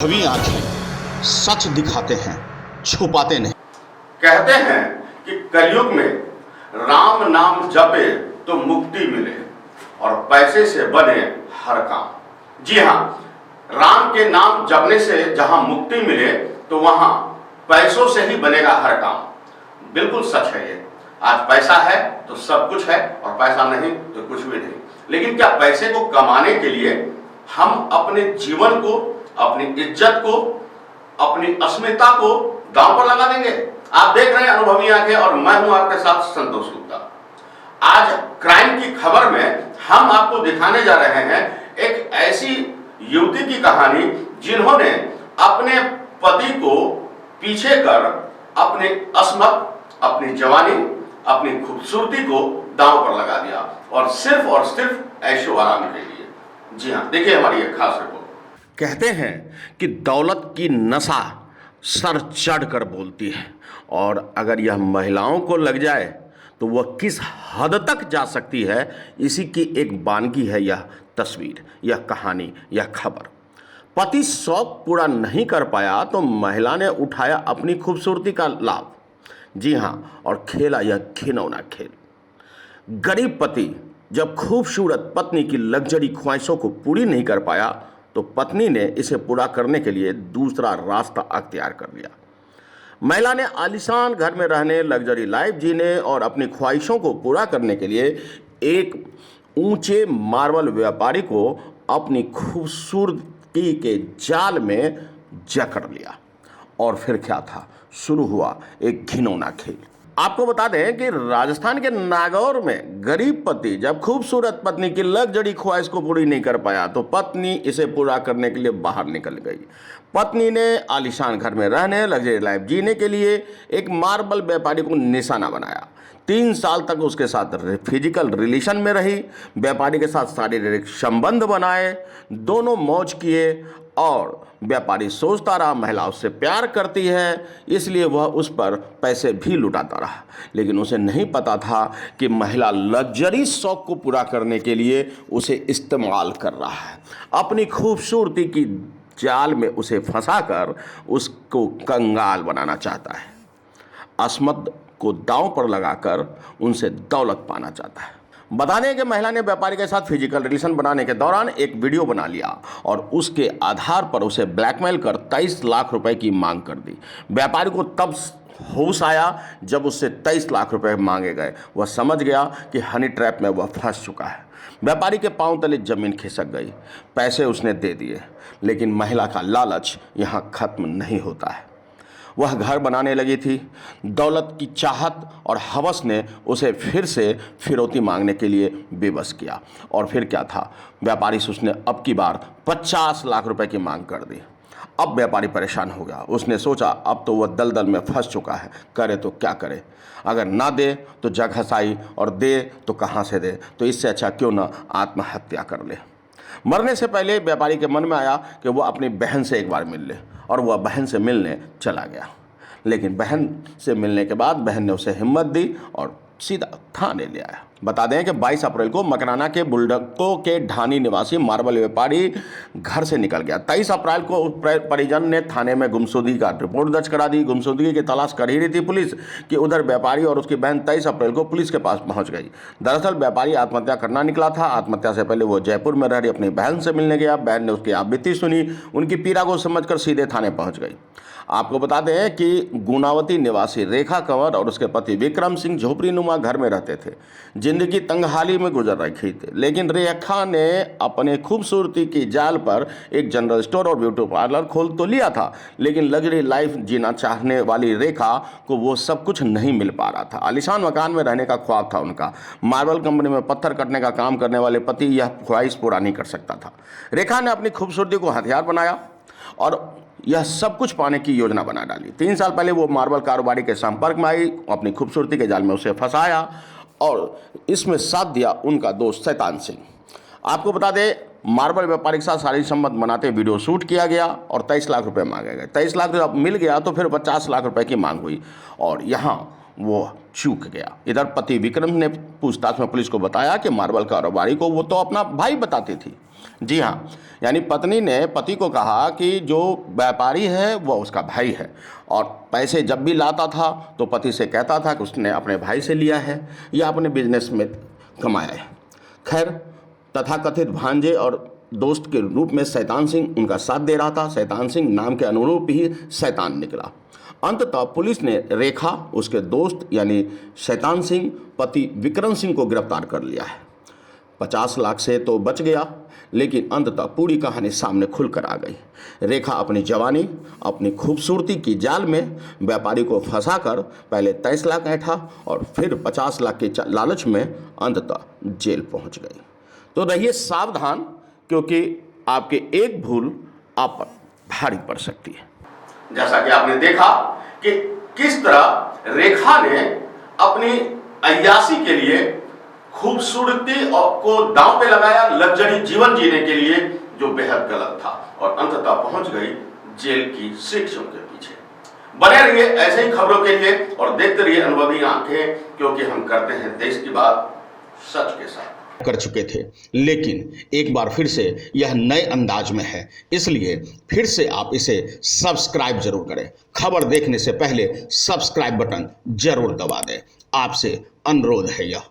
छवि आंखें सच दिखाते हैं, छुपाते नहीं। कहते हैं कि कलयुग में राम नाम जपे तो मुक्ति मिले और पैसे से बने हर काम। जी हाँ, राम के नाम जपने से जहां मुक्ति मिले तो वहां पैसों से ही बनेगा हर काम। बिल्कुल सच है ये। आज पैसा है तो सब कुछ है और पैसा नहीं तो कुछ भी नहीं। लेकिन क्या पैसे को कमाने के लिए हम अपने जीवन को, अपनी इज्जत को, अपनी अस्मिता को दांव पर लगा देंगे? आप देख रहे हैं अनुभवी आंखें और मैं हूं आपके साथ संतोष गुप्ता। आज क्राइम की खबर में हम आपको दिखाने जा रहे हैं एक ऐसी युवती की कहानी जिन्होंने अपने पति को पीछे कर अपनी अस्मत, अपनी जवानी, अपनी खूबसूरती को दांव पर लगा दिया और सिर्फ ऐशो आराम के लिए। जी हाँ, देखिए हमारी एक खास रिपोर्ट। कहते हैं कि दौलत की नशा सर चढ़ कर बोलती है और अगर यह महिलाओं को लग जाए तो वह किस हद तक जा सकती है, इसी की एक बानगी है यह तस्वीर, यह कहानी, यह खबर। पति शौक पूरा नहीं कर पाया तो महिला ने उठाया अपनी खूबसूरती का लाभ। जी हाँ, और खेला यह घिनौना खेल। गरीब पति जब खूबसूरत पत्नी की लग्जरी ख्वाहिशों को पूरी नहीं कर पाया तो पत्नी ने इसे पूरा करने के लिए दूसरा रास्ता अख्तियार कर लिया। महिला ने आलीशान घर में रहने, लग्जरी लाइफ जीने और अपनी ख्वाहिशों को पूरा करने के लिए एक ऊंचे मार्बल व्यापारी को अपनी खूबसूरती के जाल में जकड़ लिया। और फिर क्या था, शुरू हुआ एक घिनौना खेल। आपको बता दें कि राजस्थान के नागौर में गरीब पति जब खूबसूरत पत्नी की लग्जरी ख्वाहिश को पूरी नहीं कर पाया तो पत्नी इसे पूरा करने के लिए बाहर निकल गई। पत्नी ने आलीशान घर में रहने, लग्जरी लाइफ जीने के लिए एक मार्बल व्यापारी को निशाना बनाया। 3 साल तक उसके साथ फिजिकल रिलेशन में रही, व्यापारी के साथ शारीरिक संबंध बनाए, दोनों मौज किए और व्यापारी सोचता रहा महिला उससे प्यार करती है, इसलिए वह उस पर पैसे भी लुटाता रहा। लेकिन उसे नहीं पता था कि महिला लग्जरी शौक को पूरा करने के लिए उसे इस्तेमाल कर रहा है। अपनी खूबसूरती की जाल में उसे फंसाकर उसको कंगाल बनाना चाहता है। अस्मत को दांव पर लगाकर उनसे दौलत पाना चाहता है। बता दें कि महिला ने व्यापारी के साथ फिजिकल रिलेशन बनाने के दौरान एक वीडियो बना लिया और उसके आधार पर उसे ब्लैकमेल कर 23 लाख रुपए की मांग कर दी। व्यापारी को तब होश आया जब उससे 23 लाख रुपए मांगे गए। वह समझ गया कि हनी ट्रैप में वह फंस चुका है। व्यापारी के पांव तले जमीन खिसक गई। पैसे उसने दे दिए, लेकिन महिला का लालच यहाँ खत्म नहीं होता है। वह घर बनाने लगी थी। दौलत की चाहत और हवस ने उसे फिर से फिरौती मांगने के लिए विवश किया। और फिर क्या था, व्यापारी से उसने अब की बार 50 लाख रुपए की मांग कर दी। अब व्यापारी परेशान हो गया। उसने सोचा अब तो वह दलदल में फंस चुका है, करे तो क्या करे। अगर ना दे तो जग हंसाई और दे तो कहाँ से दे, तो इससे अच्छा क्यों ना आत्महत्या कर ले। मरने से पहले व्यापारी के मन में आया कि वह अपनी बहन से एक बार मिल ले और वह बहन से मिलने चला गया। लेकिन बहन से मिलने के बाद बहन ने उसे हिम्मत दी और सीधा थाने ले आया। बता दें कि 22 अप्रैल को मकराना के बुल्डको के ढानी निवासी मार्बल व्यापारी घर से निकल गया। 23 अप्रैल को परिजन ने थाने में गुमशुदगी का रिपोर्ट दर्ज करा दी। गुमशुदगी की तलाश कर ही रही थी पुलिस कि उधर व्यापारी और उसकी बहन 23 अप्रैल को पुलिस के पास पहुंच गई। दरअसल व्यापारी आत्महत्या करना निकला था। आत्महत्या से पहले वो जयपुर में रह रही अपनी बहन से मिलने गया। बहन ने उसकी आपबीती सुनी, उनकी पीड़ा को समझकर सीधे थाने पहुँच गई। आपको बता दें कि गुनावती निवासी रेखा कंवर और उसके पति विक्रम सिंह झोपड़ी नुमा घर में रहते थे। जिंदगी तंगहाली में गुजर रही थी, लेकिन रेखा ने अपने खूबसूरती की जाल पर एक जनरल स्टोर और ब्यूटी पार्लर खोल तो लिया था, लेकिन लग्जरी लाइफ जीना चाहने वाली रेखा को वो सब कुछ नहीं मिल पा रहा था। आलीशान मकान में रहने का ख्वाब था उनका। मार्बल कंपनी में पत्थर कटने का काम करने वाले पति यह ख्वाहिश पूरा नहीं कर सकता था। रेखा ने अपनी खूबसूरती को हथियार बनाया और यह सब कुछ पाने की योजना बना डाली। 3 साल पहले वो मार्बल कारोबारी के संपर्क में आई, अपनी खूबसूरती के जाल में उसे फंसाया और इसमें साथ दिया उनका दोस्त शैतान सिंह। आपको बता दें, मार्बल व्यापारी के साथ शारीरिक संबंध बनाते वीडियो शूट किया गया और 23 लाख रुपए मांगे गए। 23 लाख जब मिल गया तो फिर 50 लाख रुपए की मांग हुई और यहाँ वो चूक गया। इधर पति विक्रम ने पूछताछ में पुलिस को बताया कि मार्बल कारोबारी को वो तो अपना भाई बताती थी। जी हाँ, यानी पत्नी ने पति को कहा कि जो व्यापारी है वो उसका भाई है, और पैसे जब भी लाता था तो पति से कहता था कि उसने अपने भाई से लिया है या अपने बिजनेस में कमाया है। खैर, तथाकथित भांजे और दोस्त के रूप में शैतान सिंह उनका साथ दे रहा था। शैतान सिंह नाम के अनुरूप ही शैतान निकला। अंततः पुलिस ने रेखा, उसके दोस्त यानी शैतान सिंह, पति विक्रम सिंह को गिरफ्तार कर लिया है। 50 लाख से तो बच गया, लेकिन अंततः पूरी कहानी सामने खुलकर आ गई। रेखा अपनी जवानी, अपनी खूबसूरती की जाल में व्यापारी को फंसाकर पहले 23 लाख ऐंठा और फिर 50 लाख के लालच में अंततः जेल पहुंच गई। तो रहिए सावधान, क्योंकि आपके एक भूल आप पर भारी पड़ सकती है। जैसा कि आपने देखा कि किस तरह रेखा ने अपनी अय्याशी के लिए, खूबसूरती और को दांव पे लगाया, लग्जरी जीवन जीने के लिए, जो बेहद गलत था, और अंततः पहुंच गई जेल की शिक्षों के पीछे। बने रहिए ऐसे ही खबरों के लिए और देखते रहिए अनुभवी आंखें, क्योंकि हम करते हैं देश की बात सच के साथ। कर चुके थे, लेकिन एक बार फिर से यह नए अंदाज में है, इसलिए फिर से आप इसे सब्सक्राइब जरूर करें। खबर देखने से पहले सब्सक्राइब बटन जरूर दबा दें। आपसे अनुरोध है यह।